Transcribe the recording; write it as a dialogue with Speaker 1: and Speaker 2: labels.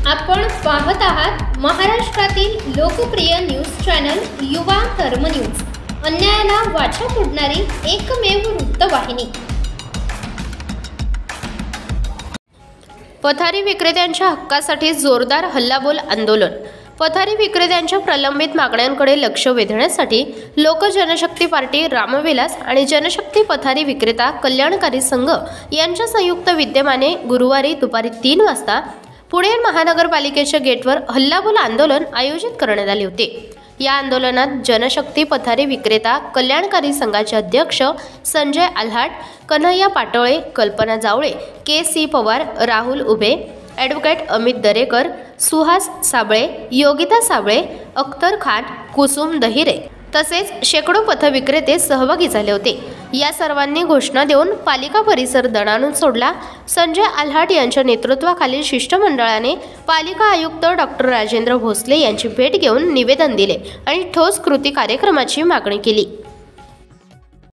Speaker 1: आपण पाहत आहात महाराष्ट्रातील लोकप्रिय न्यूज चॅनल युवा धर्म न्यूज, अन्यायाला वाचा फोडणारी एकमेव वृत्तवाहिनी। पथारी विक्रेत्यांच्या हक्कासाठी जोरदार हल्लाबोल आंदोलन। पथारी विक्रेत्यांच्या प्रलंबित मागण्यांकडे लक्ष वेधण्यासाठी लोक जनशक्ती पार्टी, रामविलास आणि जनशक्ती पथारी विक्रेता कल्याणकारी संघ यांच्या संयुक्त विद्यमाने गुरुवारी दुपारी 3 वाजता पुणे महानगरपालिकेच्या गेटवर हल्लाबोल आंदोलन आयोजित करण्यात आले होते। या आंदोलनात जनशक्ती पथारी विक्रेता कल्याणकारी संघाचे अध्यक्ष संजय आल्हाट, कन्हैया पाटोळे, कल्पना जावळे, के.सी. पवार, राहुल उभे, ॲडव्होकेट अमित दरेकर, सुहास साबळे, योगिता साबळे, अख्तर खान, कुसुम दहिरे तसेच शेकडो पथविक्रेते सहभागी झाले होते। या सर्वांनी घोषणा देऊन पालिका परिसर दणाणून सोडला। संजय आल्हाट यांच्या नेतृत्वाखालील शिष्टमंडळाने पालिका आयुक्त डॉक्टर राजेंद्र भोसले यांची भेट घेऊन निवेदन दिले आणि ठोस कृती कार्यक्रमाची मागणी केली।